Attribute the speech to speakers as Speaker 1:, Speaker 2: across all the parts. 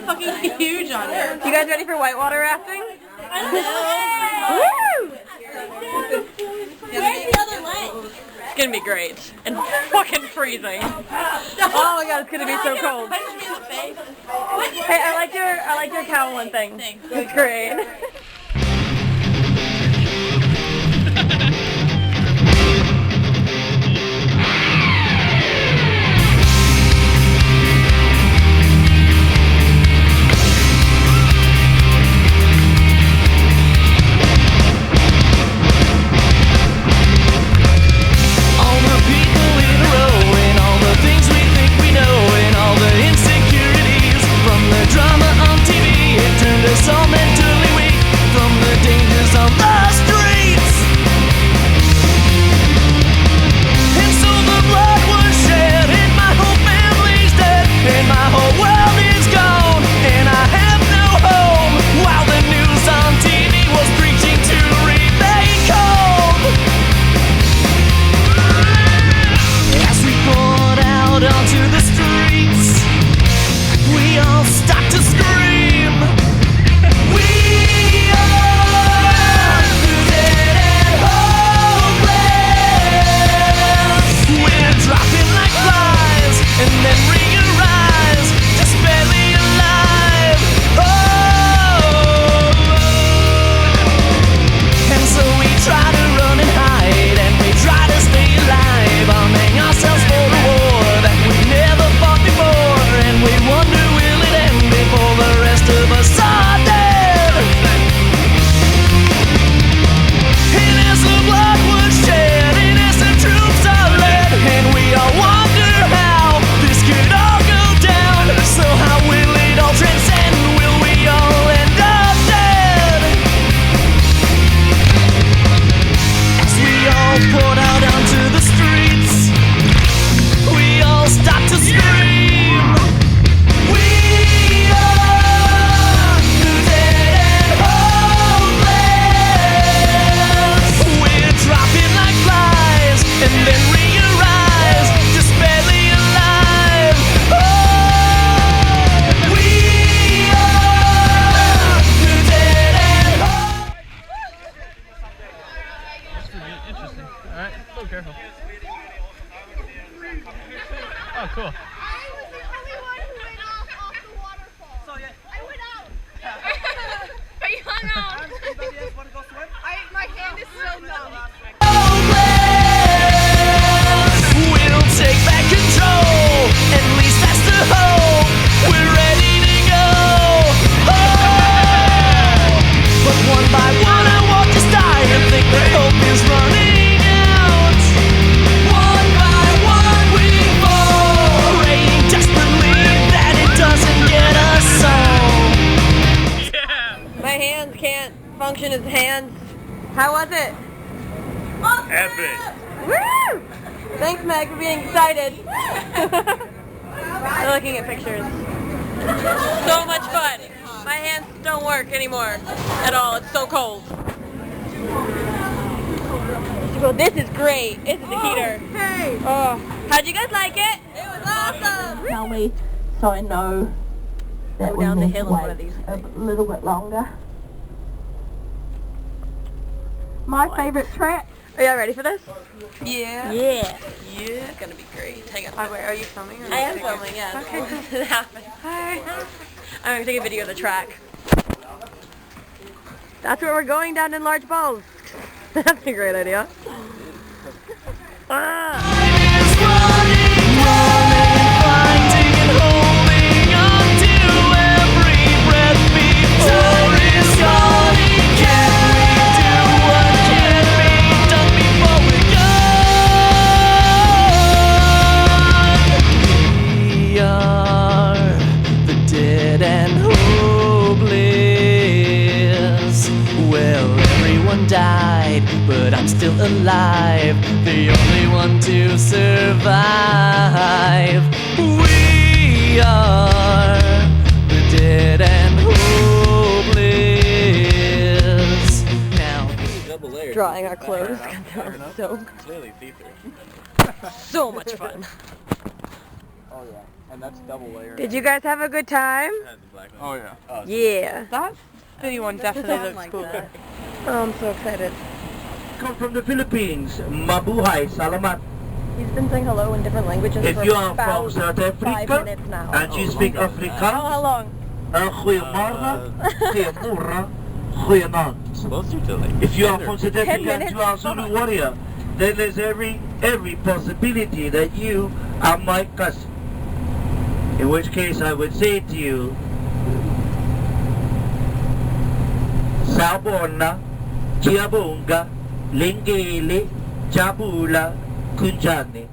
Speaker 1: fucking huge on it.
Speaker 2: You guys ready for whitewater rafting?
Speaker 1: I don't know.
Speaker 2: Woo!
Speaker 1: Where's the other leg?
Speaker 2: It's gonna be great. And fucking freezing. Oh my god, it's gonna be so cold.
Speaker 1: Punch me in the face.
Speaker 2: Hey, I like your cowling thing.
Speaker 1: Thanks.
Speaker 2: It's great.
Speaker 3: Careful. Oh, cool.
Speaker 4: I was the only one who went off the waterfall. So yeah. I went out. But you hung out.
Speaker 5: Anybody else want to go swim?
Speaker 4: My hand is so numb.
Speaker 6: We'll take back control. At least that's the hope. We're ready to go. Oh! But one by one I walk this die and think that hope is running out. One by one we fall. Praying, just believe that it doesn't get us all.
Speaker 3: Yeah!
Speaker 2: My hands can't function as hands. How was it?
Speaker 3: Epic!
Speaker 2: Woo! Thanks, Meg, for being excited. We're looking at pictures. So much fun. My hands don't work anymore at all. It's so cold. Well, this is great. This is the heater.
Speaker 1: Hey!
Speaker 2: Oh, how'd you guys like it?
Speaker 1: It was awesome!
Speaker 7: Tell me so I know that
Speaker 2: Go
Speaker 7: we
Speaker 2: down the
Speaker 7: need
Speaker 2: hill
Speaker 7: to
Speaker 2: in one
Speaker 7: wait
Speaker 2: of these
Speaker 7: a
Speaker 2: things.
Speaker 7: little bit longer. My favourite track.
Speaker 2: Are y'all ready for this?
Speaker 1: Yeah.
Speaker 2: Yeah.
Speaker 1: Yeah.
Speaker 2: It's gonna be great. Hang on.
Speaker 1: Wait, are you filming? Or
Speaker 2: I am filming, yeah.
Speaker 1: Okay, cool.
Speaker 2: It happened. Hi. I'm gonna take a video of the track. That's where we're going, down in Large Balls. That's a great idea. Ah.
Speaker 6: Died, but I'm still alive, the only one to survive. We are the dead and hopeless. Now,
Speaker 2: Drying our clothes because they were so,
Speaker 3: Clearly see-through.
Speaker 2: so much fun.
Speaker 5: Oh yeah. And that's double layer.
Speaker 2: Did you guys have a good time?
Speaker 3: Oh yeah.
Speaker 2: Yeah.
Speaker 1: That city one definitely looks cooler.
Speaker 2: Oh, I'm so excited.
Speaker 8: Come from the Philippines, mabuhay, salamat.
Speaker 7: He's been saying hello in different languages
Speaker 8: If
Speaker 7: for
Speaker 8: you are
Speaker 7: about
Speaker 8: from South
Speaker 7: 5
Speaker 8: Africa
Speaker 7: minutes now.
Speaker 8: and you speak Afrikaans,
Speaker 7: How long?
Speaker 8: goeiemorgen, goeiemorgen, goeienaand.
Speaker 3: Closer to like.
Speaker 8: If you are from South
Speaker 7: 10
Speaker 8: Africa and
Speaker 7: minutes?
Speaker 8: you are Zulu warrior, then there's every possibility that you are my cousin. In which case I would say to you, Sabona, Chiabunga, Lingele, Chabula, Kunjani.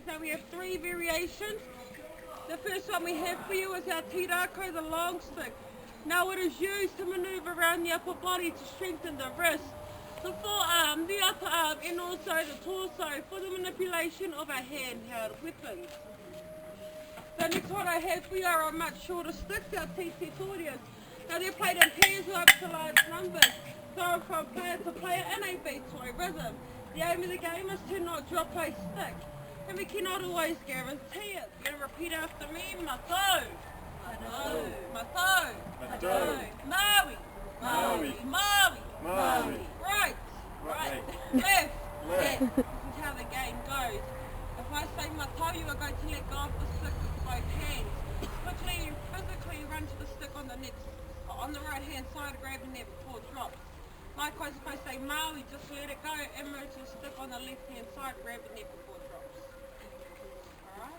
Speaker 2: So we have 3 variations. The first one we have for you is our tirako, the long stick. Now it is used to manoeuvre around the upper body to strengthen the wrist, the forearm, the upper arm and also the torso for the manipulation of our handheld weapons. The next one I have for you are a much shorter sticks, our TT Tordias. Now they're played in pairs or up to large numbers, thrown from player to player in a beat or a rhythm. The aim of the game is to not drop a stick, and we cannot always guarantee it. You're going to repeat after me, Mato, Mato, Maui, Maui, right, left. This is how the game goes. If I say Mato, you are going to let go of the stick with both hands. Quickly and physically run to the stick on the right hand side, grabbing it before it drops. Likewise, if I say Maui, just let it go and move to the stick on the left hand side, grabbing it before it drops. Alright?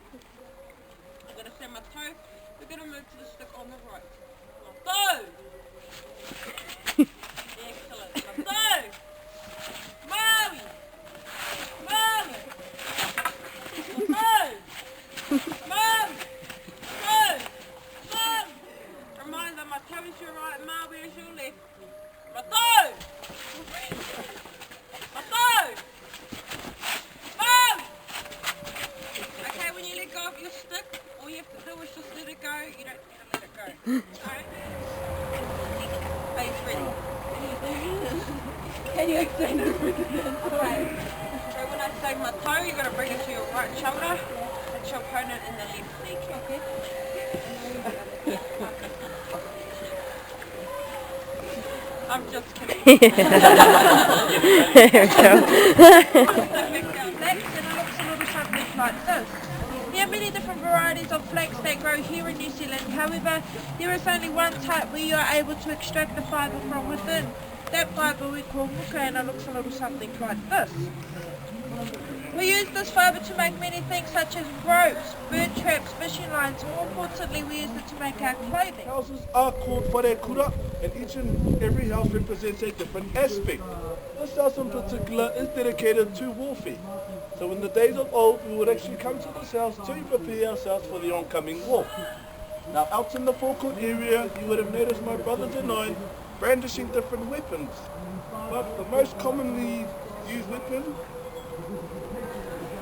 Speaker 2: I'm going to say Mato, we're going to move to the stick on the right. Mato! Excellent. Mato! Maui! Maui! Maui! Maui! Remind them, Mato is your right, Maui is your left. Mato! Mato! Maui! Okay, when you let go of your stick, all you have to do is just let it go. You don't need to let it go. Alright? Are you ready? Can you explain it? Okay. So when I say take my toe, you're going to bring it to your right shoulder and your opponent in the left leg, okay? I'm just kidding.
Speaker 1: There we go.
Speaker 2: Flax, and it looks a little something like this. There are many different varieties of flax that grow here in New Zealand. However, there is only one type where you are able to extract the fibre from within. That fibre we call Haka, and it looks a little something like this. We use this fibre to make many things such as ropes, bird traps, fishing lines. More importantly, we use it to make our clothing.
Speaker 5: Houses are called wharekura, and each and every house represents a different aspect. This house in particular is dedicated to warfare. So in the days of old, we would actually come to this house to prepare ourselves for the oncoming war. Now out in the forecourt area, you would have noticed my brothers and I brandishing different weapons. But the most commonly used weapon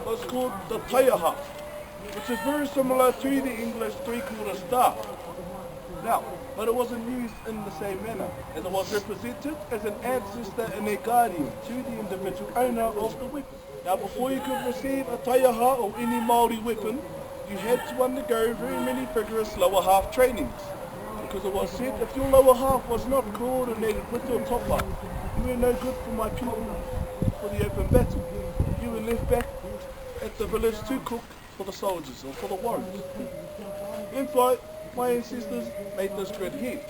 Speaker 5: was called the taiaha, which is very similar to the English three-quarter staff. Now, but it wasn't used in the same manner, as it was represented as an ancestor and a guardian to the individual owner of the weapon. Now, before you could receive a taiaha or any Maori weapon, you had to undergo very many vigorous lower half trainings. Because it was said, if your lower half was not coordinated with your top half, you were no good for my people for the open battle. You were left back at the village to cook for the soldiers or for the warriors. In flight, my ancestors made this grid here.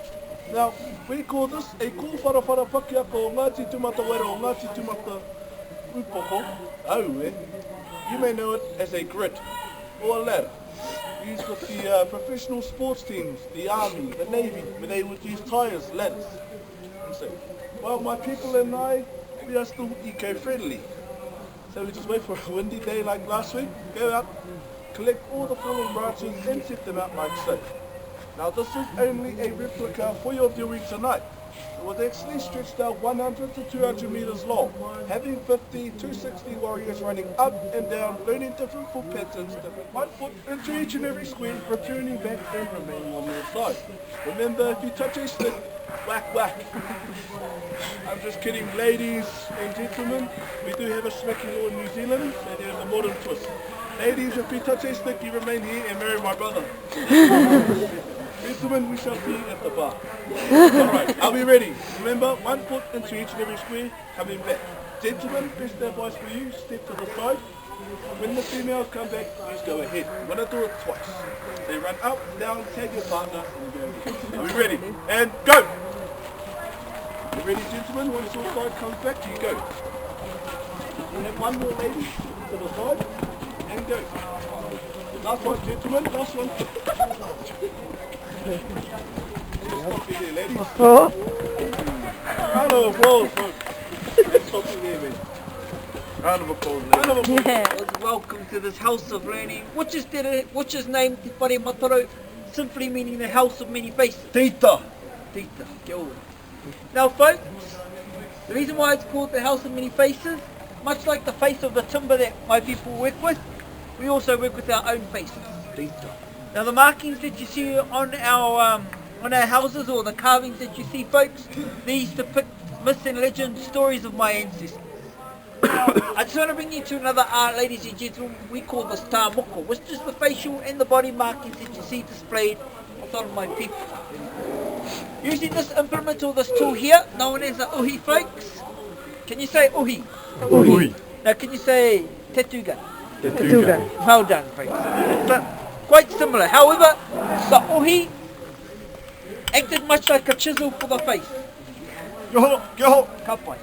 Speaker 5: Now, we call this a kōwharawhara pakiaka o Ngāti Tumata Wera o Ngāti Tumata Upoko, Aue. You may know it as a grid or a ladder, used with the professional sports teams, the army, the navy, where they would use tyres, ladders. So, well, my people and I, we are still eco-friendly. So we just wait for a windy day like last week, go out, collect all the fallen branches and set them out like so. Now this is only a replica for your viewing tonight. It was actually stretched out 100 to 200 meters long, having 50 to 60 warriors running up and down, learning different foot patterns, different 1 foot into each and every square, returning back and remaining on their side. Remember, if you touch a stick, whack whack. I'm just kidding, ladies and gentlemen. We do have a smacking law in New Zealand, so there's a modern twist. Ladies, if you touch a stick, you remain here and marry my brother. Gentlemen, we shall be at the bar. Alright, are we ready? Remember, 1 foot into each and every square, coming back. Gentlemen, best advice for you, step to the side. When the females come back, please go ahead. We're going to do it twice. They run up, down, tag your partner, and go again. Are we ready? And go! You ready, gentlemen? Once your side comes back, you go. We have one more lady to the side, and go. Last one, gentlemen, last one. Stop it there, ladies. Round of applause, folks. Let's stop it there, man. Round of applause, ladies. Round of applause.
Speaker 9: Welcome to this house of learning, which is named Te Whare Mataro, simply meaning the house of many faces.
Speaker 5: Tita.
Speaker 9: Tita, kia ora. Now folks, the reason why it's called the house of many faces, much like the face of the timber that my people work with, we also work with our own faces.
Speaker 5: Tita.
Speaker 9: Now the markings that you see on our houses, or the carvings that you see, folks, these depict myths and legends, stories of my ancestors. I just want to bring you to another art, ladies and gentlemen. We call this tā moko, which is the facial and the body markings that you see displayed on my people. Using this implement or this tool here, known as a uhi, folks. Can you say uhi?
Speaker 3: Uhi.
Speaker 9: Now can you say tetuga?
Speaker 1: Tetuga.
Speaker 9: Well done, folks. But quite similar. However, the uhi acted much like a chisel for the face. Kapai.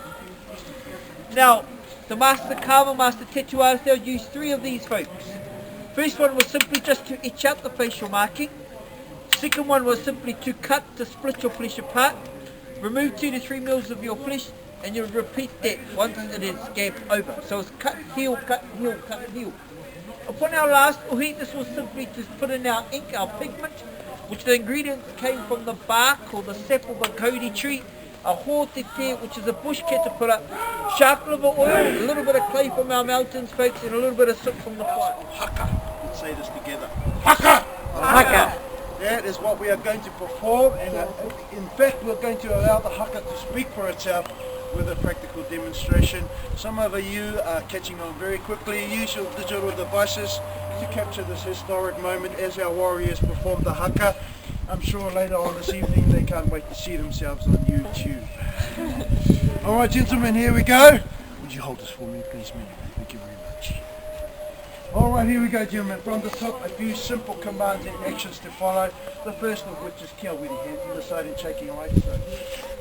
Speaker 9: Now, the master carver, master tattoo artist, they'll use 3 of these, folks. First one was simply just to etch out the facial marking. Second one was simply to cut, to split your flesh apart. Remove 2 to 3 mils of your flesh, and you'll repeat that once it is scabbed over. So it's cut, heal, cut, heal, cut, heal. Upon our last uhi, this was simply to put in our ink, our pigment, which the ingredients came from the bark or the sap of a kauri tree, a hōtete, which is a bush caterpillar, shark liver oil, a little bit of clay from our mountains, folks, and a little bit of soot from the fire.
Speaker 5: Haka. Let's say this together. Haka!
Speaker 9: Haka.
Speaker 5: That is what we are going to perform, and in fact we're going to allow the haka to speak for itself.
Speaker 10: with a practical demonstration. Some of you are catching on very quickly. Use your digital devices to capture this historic moment as our warriors perform the haka. I'm sure later on this evening they can't wait to see themselves on YouTube. Alright gentlemen, here we go. Would you hold this for me please, man? Thank you very much. Alright, here we go gentlemen. From the top, a few simple commands and actions to follow. The first of which is kia wiri, hands to the side and shaking right. So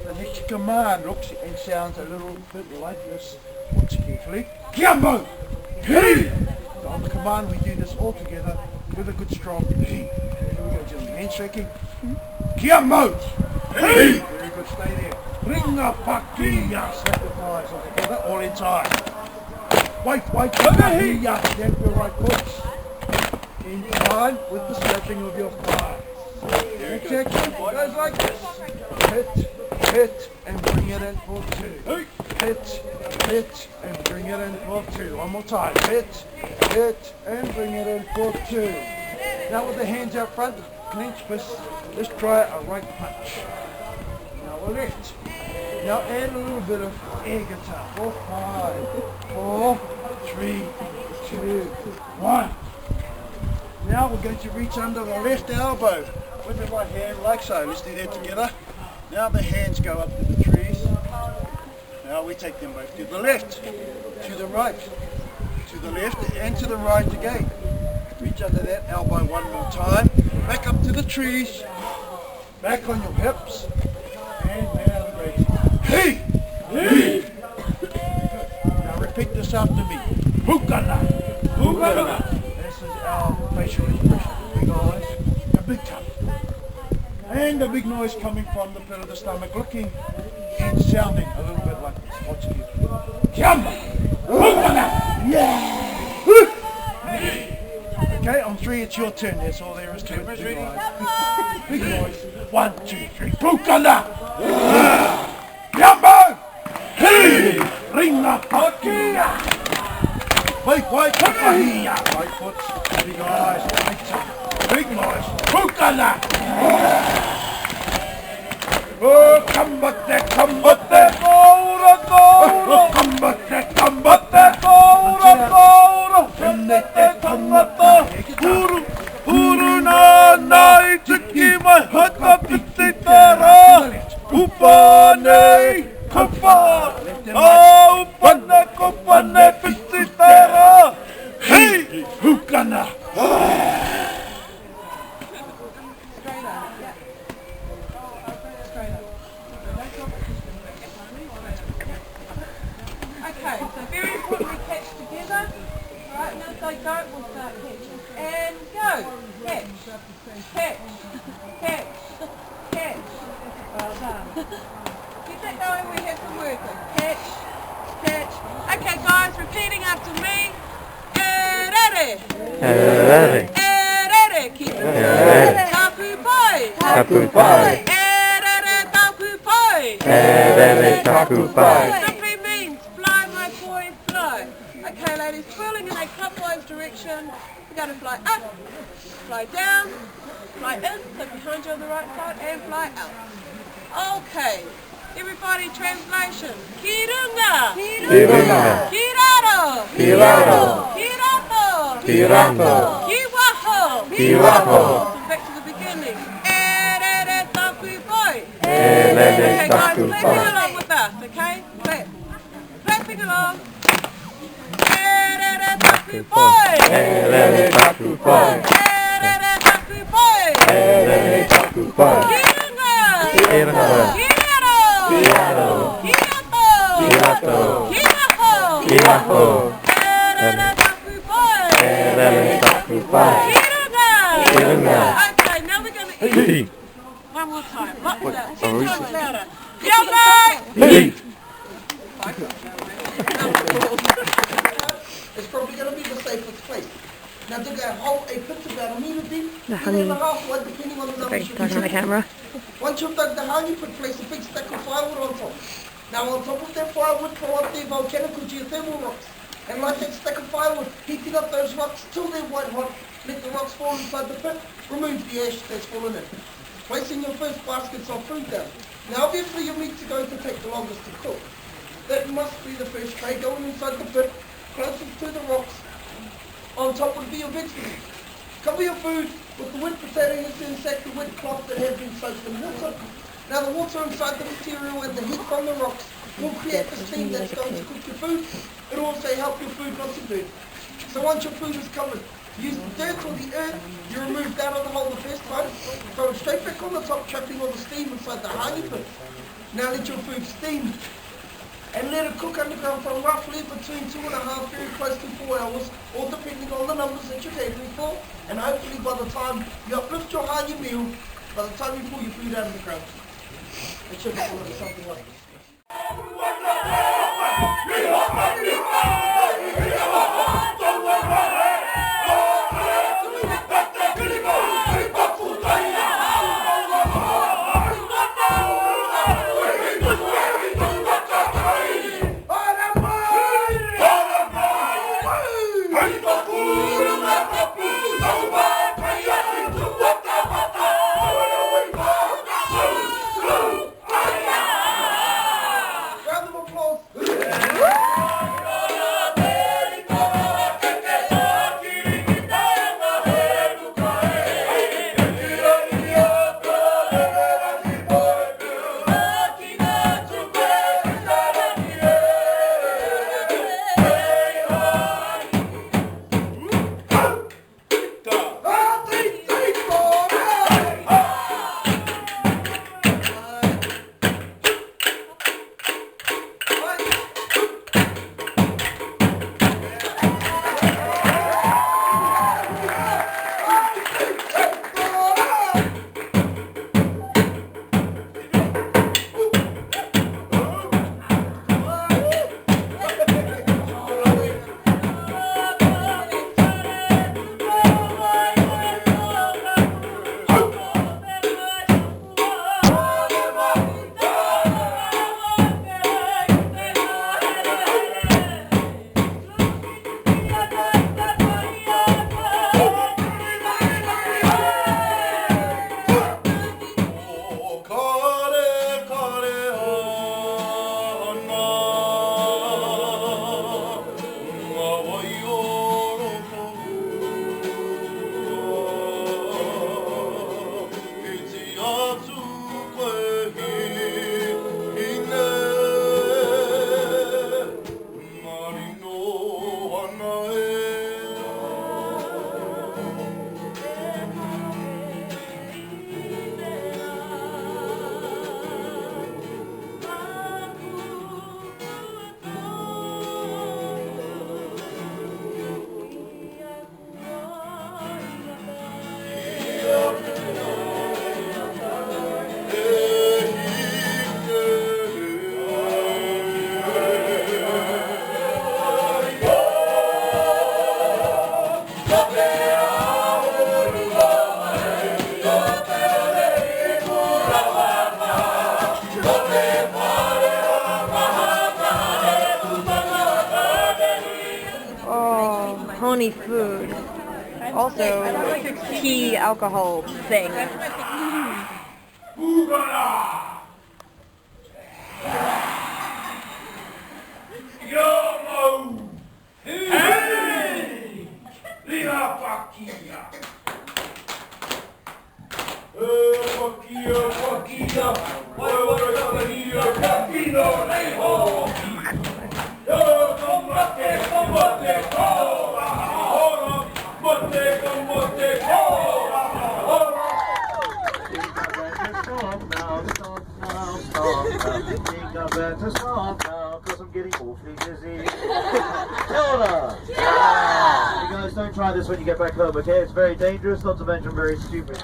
Speaker 10: the next command looks and sounds a little bit like this. Watch carefully. Kia mo! Hei! So on the command we do this all together with a good strong hei. Here we go gentlemen. Hand shaking. Kia mo! Hei! Very good, stay there. Ringa pakia! Slap the thighs all together, all in time. Wait, pakia! Stamp your right foot. In time with the slapping of your thighs. Check it goes like this. Hit, and bring it in for 2. Hit, and bring it in for 2. One more time. Hit, and bring it in for 2. Now with the hands out front, clench fist, let's try a right punch. Now a left. Now add a little bit of air guitar. 4, 5, 4, 3, 2, 1. Now we're going to reach under the left elbow with the right hand like so. Let's do that together. Now the hands go up to the trees. Now we take them both to the left, to the right, to the left and to the right again. Reach under that elbow one more time. Back up to the trees. Back on your hips. And now the raise. Hey! Hey! Now repeat this after me. Hukana! Hukana! This is our facial expression. Big eyes, a big tongue. And a big noise coming from the pit of the stomach, looking and sounding a little bit like this. Watch it. Kiama! Hukana! Yeah! Okay, on 3 it's your turn. That's all there is to it. Big eyes. Big noise. 1, 2, 3. Hukana! Kiama! Hey! Ringa pakia! Wait, pakia! Right foot. Big eyes. Big tongue. Big noise. Hukana! Oh, combate, ora, combate, uru na nai tiki mai hata pititara, upane, kopa, upane pititara, hei, hukana.
Speaker 2: Okay, so very important we catch together. Right, now as they go, we'll start catching. And go. Catch. Catch. Catch. Catch. Well done. Keep that going, we have some work. Catch. Catch. Okay guys, repeating after me. Erere.
Speaker 3: Erere.
Speaker 2: Erere. Keep it.
Speaker 3: Erere.
Speaker 2: Tapu pai.
Speaker 3: Tapu pai.
Speaker 2: Erere tapu pai.
Speaker 3: Erere tapu pai.
Speaker 2: Simply means fly my boy, fly. Okay ladies, twirling in a clockwise direction. We're going to fly up, fly down, fly in, so behind you on the right side, and fly out. Okay, everybody, translation. Kirunga.
Speaker 3: Kirunga.
Speaker 2: Kiraro.
Speaker 3: Kiraro.
Speaker 2: Kirato.
Speaker 3: Kirato.
Speaker 2: Kiwaho.
Speaker 3: Kiwaho.
Speaker 2: So back to the beginning. Erere tapu pai.
Speaker 3: Erere
Speaker 2: Okay guys,
Speaker 3: tapu
Speaker 2: clapping
Speaker 3: pai.
Speaker 2: along with us, okay? Clapping along. Erere tapu pai.
Speaker 3: Erere tapu pai.
Speaker 2: Erere tapu pai.
Speaker 3: Erere tapu pai.
Speaker 2: Kirunga.
Speaker 3: Kirunga.
Speaker 2: Kiraro.
Speaker 3: Kiraro.
Speaker 2: Kirato.
Speaker 3: Kirato.
Speaker 2: Kiwaho.
Speaker 3: Kiwaho.
Speaker 2: Erere tapu pai.
Speaker 3: Erere tapu pai.
Speaker 2: Kirunga.
Speaker 3: Kirunga.
Speaker 2: Okay, now we're going to eat.
Speaker 3: Hey.
Speaker 2: One more time. Lots
Speaker 3: What?
Speaker 2: louder.
Speaker 3: Oh,
Speaker 2: 10
Speaker 3: is
Speaker 2: times
Speaker 3: it?
Speaker 2: louder. Kirunga.
Speaker 3: Hey.
Speaker 11: It's probably going to be the safest place. Now to go hold a pit about a metre deep,
Speaker 7: The
Speaker 11: and then
Speaker 7: honey.
Speaker 11: a half one depending on the number
Speaker 7: Sorry, talking on the camera.
Speaker 11: Once you've dug the hole, you place a big stack of firewood on top. Now on top of that firewood, throw up their volcanic or geothermal rocks. And light that stack of firewood, heating up those rocks till they're white hot. Let the rocks fall inside the pit, remove the ash that's fallen in. Placing your first baskets of food down. Now obviously your meats are going to take the longest to cook. That must be the first tray going inside the pit, closest to the rocks. On top would be your vegetables. Cover your food with the wet potatoes and sack the wet cloth that has been soaked in water. Now the water inside the material and the heat from the rocks will create the steam that's going to cook your food. It will also help your food not to burn. So once your food is covered, use the dirt or the earth you removed out of the hole the first time, throw it straight back on the top, trapping all the steam inside the honey pit. Now let your food steam and let it cook underground for roughly between 2.5 very close to 4 hours, all depending on the numbers that you're catering for. And hopefully by the time you uplift your honey meal, by the time you pull your food out of the ground, it should be something like this.
Speaker 7: Honey food. Also, tea, alcohol thing.
Speaker 8: Better stop now, cause I'm getting awfully dizzy. Hilda! Yeah! You guys don't try this when you get back home, okay? It's very dangerous, not to mention very stupid.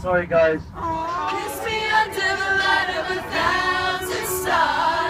Speaker 6: Sorry guys. Kiss me under the light of 1,000 stars.